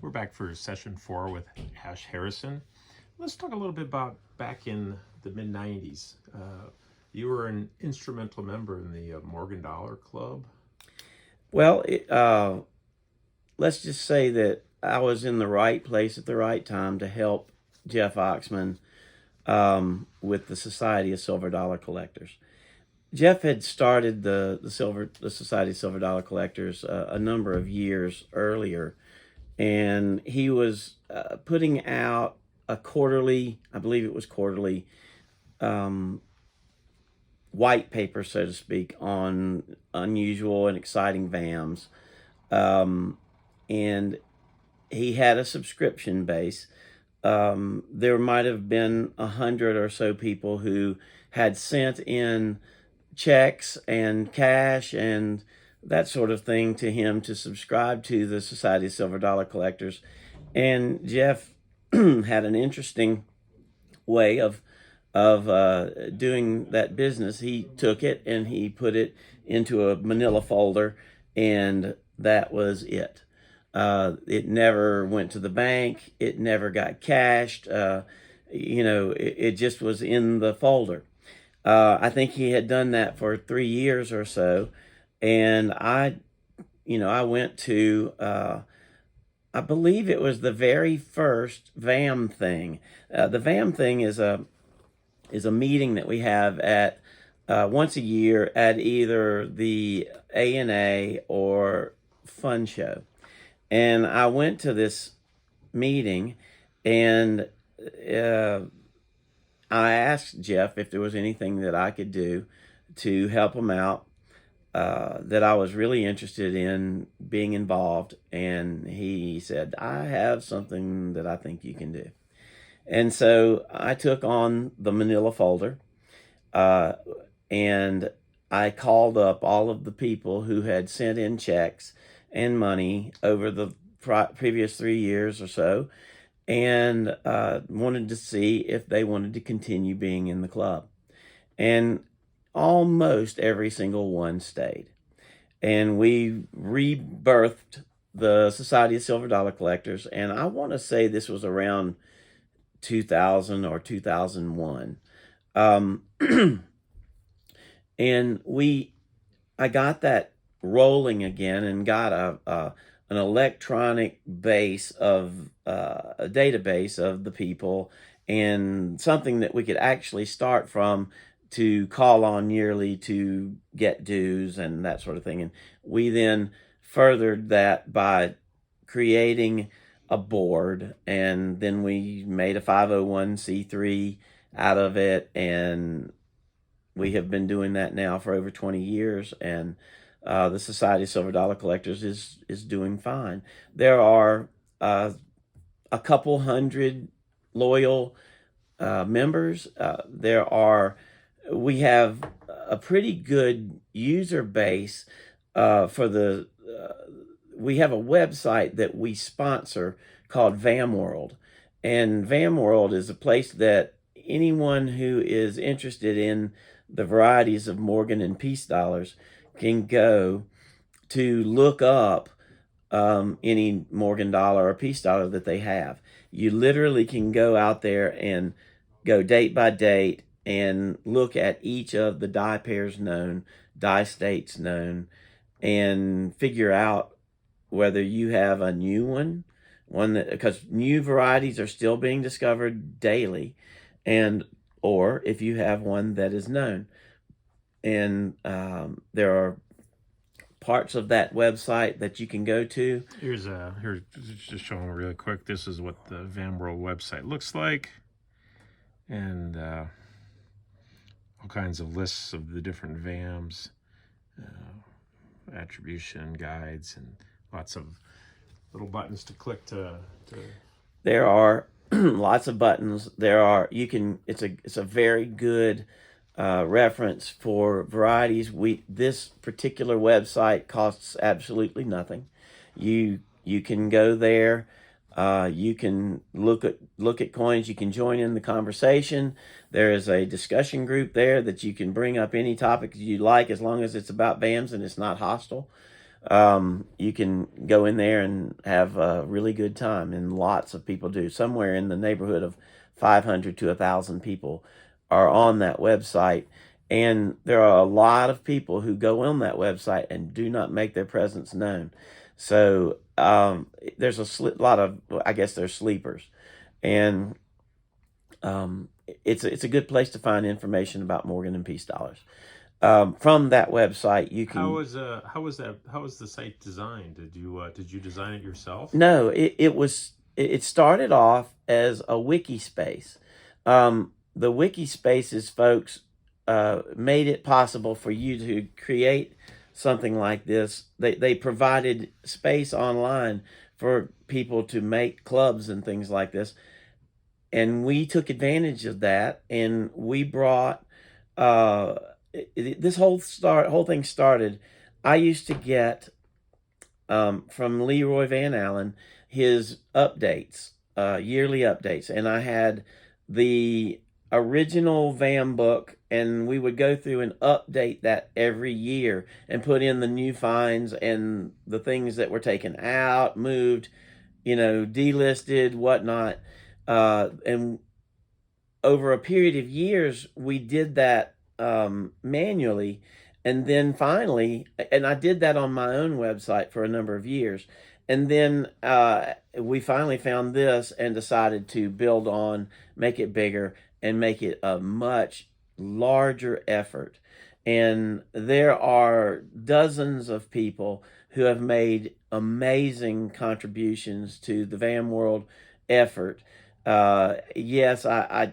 We're back for session 4 with Ash Harrison. Let's talk a little bit about back in the mid 90s. You were an instrumental member in the Morgan Dollar Club. Well, let's just say that I was in the right place at the right time to help Jeff Oxman with the Society of Silver Dollar Collectors. Jeff had started the Society of Silver Dollar Collectors a number of years earlier, and he was putting out a quarterly, I believe it was quarterly, white paper, so to speak, on unusual and exciting VAMs. And he had a subscription base. There might have been 100 or so people who had sent in checks and cash and that sort of thing to him to subscribe to the Society of Silver Dollar Collectors. And Jeff had an interesting way of doing that business. He took it and he put it into a manila folder, and that was it. It never went to the bank. It never got cashed. It just was in the folder. I think he had done that for 3 years or so, and I went to, I believe it was the very first VAM thing. The VAM thing is a meeting that we have at once a year at either the A&A or Fun Show. And I went to this meeting, and I asked Jeff if there was anything that I could do to help him out, that I was really interested in being involved. And he said, I have something that I think you can do. And so I took on the manila folder, and I called up all of the people who had sent in checks and money over the previous 3 years or so, and wanted to see if they wanted to continue being in the club. And almost every single one stayed. And we rebirthed the Society of Silver Dollar Collectors, and I want to say this was around 2000 or 2001. And I got that rolling again and got an electronic base of a database of the people, and something that we could actually start from to call on yearly to get dues and that sort of thing. And we then furthered that by creating a board, and then we made a 501c3 out of it, and we have been doing that now for over 20 years, and the Society of Silver Dollar Collectors is doing fine. There are a couple hundred loyal members. We have a pretty good user base we have a website that we sponsor called VAM World. And VAM World is a place that anyone who is interested in the varieties of Morgan and Peace dollars can go to look up any Morgan dollar or Peace dollar that they have. You literally can go out there and go date by date and look at each of the die pairs known, die states known, and figure out whether you have a new one that, because new varieties are still being discovered daily, or if you have one that is known. And there are parts of that website that you can go to. Here's just showing really quick. This is what the VAM World website looks like, and all kinds of lists of the different VAMs, attribution guides, and lots of little buttons to click to. There are lots of buttons. It's a very good reference for varieties. This particular website costs absolutely nothing. You can go there. You can look at coins. You can join in the conversation. There is a discussion group there that you can bring up any topic you like, as long as it's about VAMs and it's not hostile. You can go in there and have a really good time, and lots of people do. Somewhere in the neighborhood of 500 to 1,000 people are on that website, and there are a lot of people who go on that website and do not make their presence known. So there's a lot of, I guess, there's sleepers, and it's a good place to find information about Morgan and Peace dollars. From that website, you can. How was the site designed? Did you design it yourself? No, it started off as a wiki space. The wiki spaces folks made it possible for you to create something like this. They provided space online for people to make clubs and things like this, and we took advantage of that, and we brought this whole thing started. I used to get from Leroy Van Allen his updates, yearly updates, and I had the original VAM book, and we would go through and update that every year and put in the new finds and the things that were taken out, moved, delisted, whatnot. And over a period of years, we did that manually. And then finally, and I did that on my own website for a number of years. And then we finally found this and decided to build on, make it bigger, and make it a much larger effort. And there are dozens of people who have made amazing contributions to the VAM World effort. Yes, I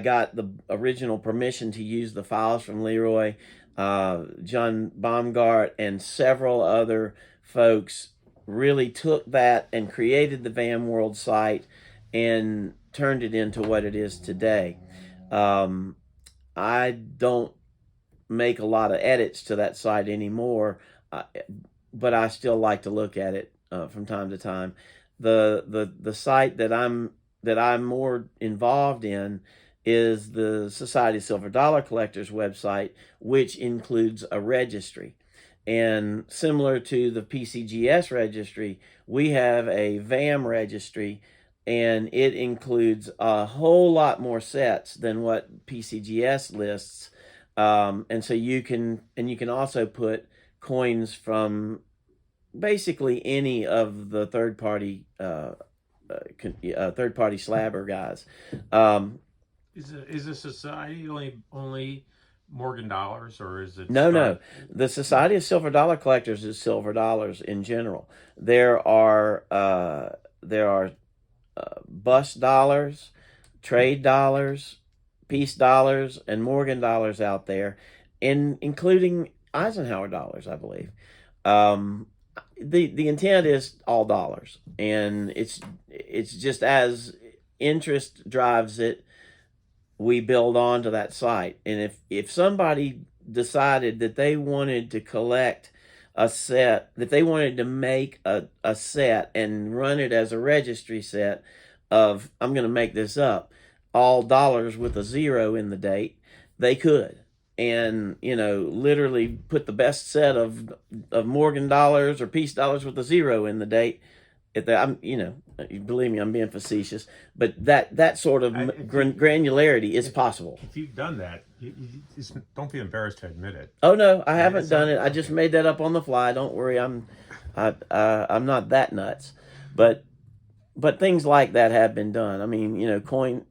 got the original permission to use the files from Leroy. John Baumgart and several other folks really took that and created the VAM World site and turned it into what it is today. I don't make a lot of edits to that site anymore, but I still like to look at it from time to time. The site that I'm more involved in is the Society of Silver Dollar Collectors website, which includes a registry. And similar to the PCGS registry, we have a VAM registry, and it includes a whole lot more sets than what PCGS lists. And so you can also put coins from basically any of the third-party slabber guys. Is the society only Morgan dollars, or is it No. The Society of Silver Dollar Collectors is silver dollars in general. There are bust dollars, trade dollars, peace dollars, and Morgan dollars out there, including Eisenhower dollars, I believe. The intent is all dollars, and it's just as interest drives it, we build onto that site. And if somebody decided that they wanted to collect a set, that they wanted to make a set and run it as a registry set of, I'm going to make this up, all dollars with a zero in the date, they could. And literally put the best set of Morgan dollars or peace dollars with a zero in the date. Believe me, I'm being facetious, but that sort of granularity is possible. If you've done that, you don't be embarrassed to admit it. Oh no, I haven't done it. I just made that up on the fly. Don't worry, I'm not that nuts, but things like that have been done. I mean, coins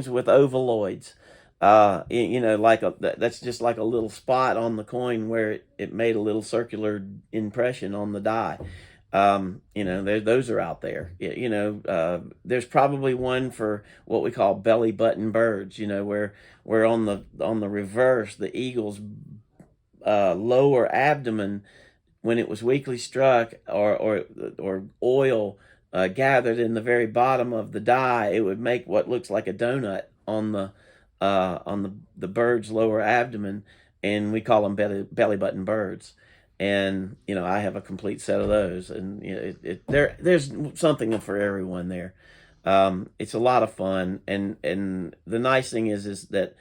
with ovaloids. That's just like a little spot on the coin where it made a little circular impression on the die. Those are out there. There's probably one for what we call belly button birds. Where on the reverse, the eagle's lower abdomen, when it was weakly struck or oil gathered in the very bottom of the die, it would make what looks like a donut on the bird's lower abdomen, and we call them belly button birds. And I have a complete set of those, and there's something for everyone there. It's a lot of fun, and the nice thing is that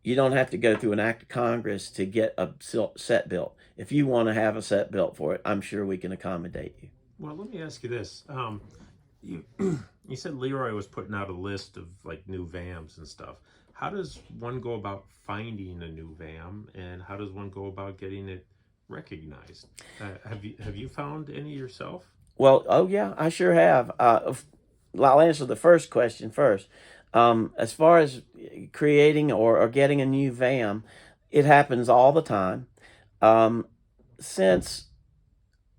you don't have to go through an act of Congress to get a set built. If you want to have a set built for it, I'm sure we can accommodate you. Well, let me ask you this. You you said Leroy was putting out a list of like new VAMs and stuff. How does one go about finding a new VAM, and how does one go about getting it recognized? Have you found any yourself? Well, oh yeah, I sure have. I'll answer the first question first. As far as creating or getting a new VAM, it happens all the time. Since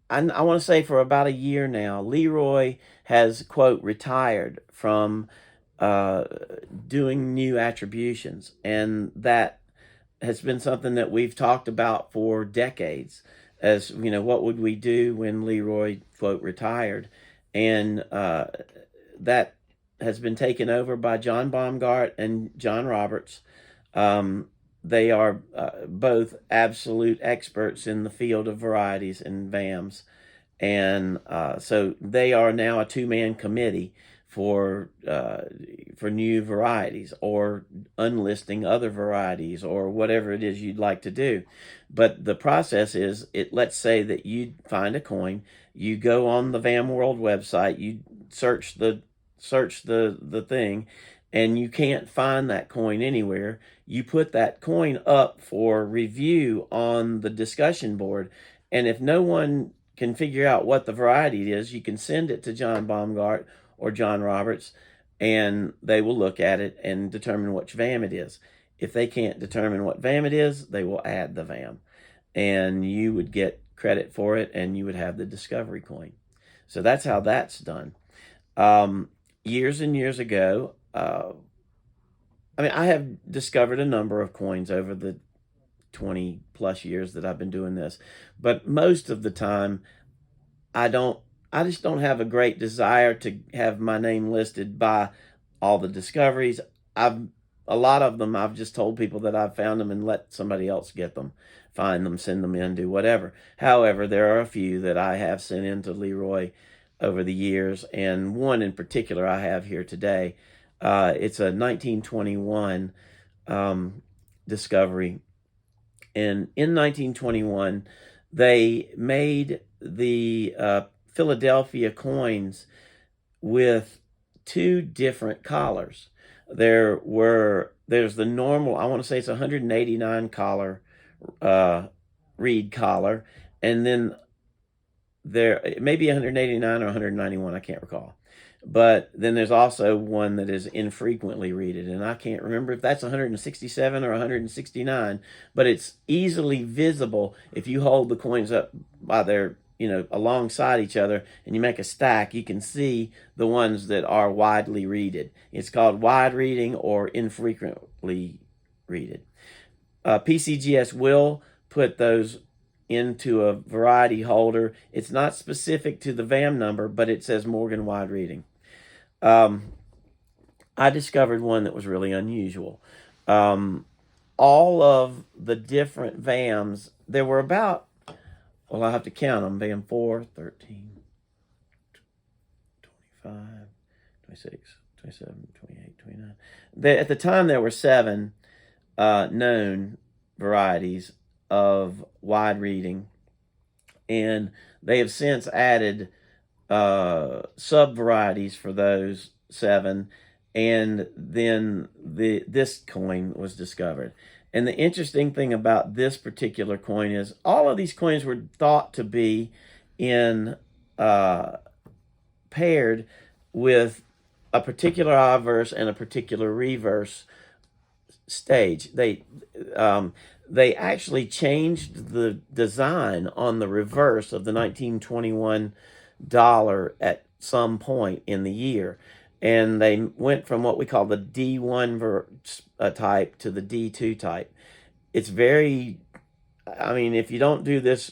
I want to say for about a year now, Leroy has, quote, retired from uh, doing new attributions. And that has been something that we've talked about for decades. As you know, what would we do when Leroy, quote, retired? And that has been taken over by John Baumgart and John Roberts. They are both absolute experts in the field of varieties and VAMs. And so they are now a two-man committee for new varieties or unlisting other varieties or whatever it is you'd like to do. But the process is, let's say that you find a coin, you go on the VAM World website, you search the thing, and you can't find that coin anywhere. You put that coin up for review on the discussion board, and if no one can figure out what the variety is, you can send it to John Baumgart or John Roberts, and they will look at it and determine which VAM it is. If they can't determine what VAM it is, they will add the VAM, and you would get credit for it, and you would have the discovery coin. So that's how that's done. Years and years ago, I have discovered a number of coins over the 20 plus years that I've been doing this, but most of the time I just don't have a great desire to have my name listed by all the discoveries. A lot of them I've just told people that I've found them and let somebody else get them, find them, send them in, do whatever. However, there are a few that I have sent in to Leroy over the years, and one in particular I have here today. It's a 1921 discovery. And in 1921, they made the Philadelphia coins with two different collars. There's the normal, I want to say it's 189 collar, reed collar, and then it may be 189 or 191, I can't recall. But then there's also one that is infrequently reeded, and I can't remember if that's 167 or 169, but it's easily visible if you hold the coins up by their, alongside each other, and you make a stack, you can see the ones that are widely reeded. It's called wide reeding or infrequently reeded. PCGS will put those into a variety holder. It's not specific to the VAM number, but it says Morgan wide reeding. I discovered one that was really unusual. All of the different VAMs, there were about, well, I have to count them, VAM 4, 13, 25, 26, 27, 28, 29. At the time, there were 7 known varieties of wide reeding, and they have since added sub varieties for those 7, and then this coin was discovered. And the interesting thing about this particular coin is all of these coins were thought to be in paired with a particular obverse and a particular reverse stage. They actually changed the design on the reverse of the 1921 dollar at some point in the year, and they went from what we call the D1 type to the D2 type. It's very, if you don't do this,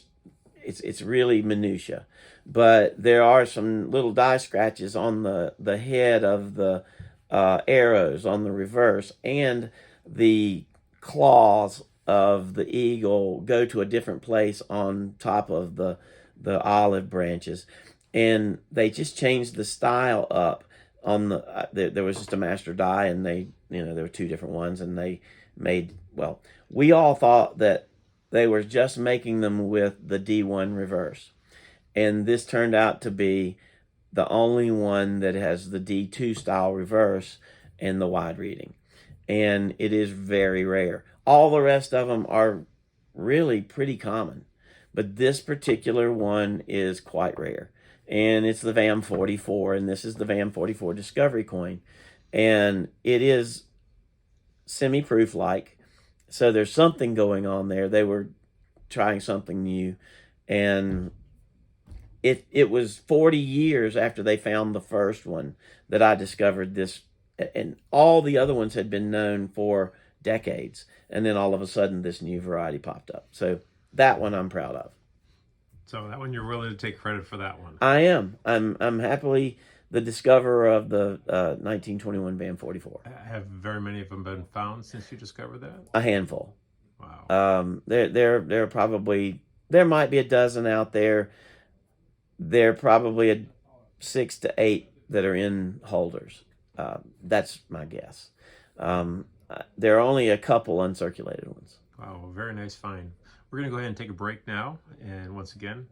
it's really minutia, but there are some little die scratches on the head of the arrows on the reverse, and the claws of the eagle go to a different place on top of the olive branches, and they just changed the style up on there was just a master die, and they there were 2 different ones, and they made, well, we all thought that they were just making them with the D1 reverse. And this turned out to be the only one that has the D2 style reverse and the wide reading. And it is very rare. All the rest of them are really pretty common, but this particular one is quite rare. And it's the VAM 44, and this is the VAM 44 Discovery coin. And it is semi-proof like, so there's something going on there. They were trying something new, and it was 40 years after they found the first one that I discovered this, and all the other ones had been known for decades, and then all of a sudden this new variety popped up. So that one I'm proud of. So that one, you're willing to take credit for that one. I am. I'm happily the discoverer of the 1921 VAM 44. Have very many of them been found since you discovered that? A handful. Wow. There are probably, there might be a dozen out there. There are probably 6 to 8 that are in holders. That's my guess. There are only a couple uncirculated ones. Wow, very nice find. We're going to go ahead and take a break now. And once again,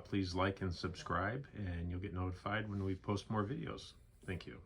please like and subscribe, and you'll get notified when we post more videos. Thank you.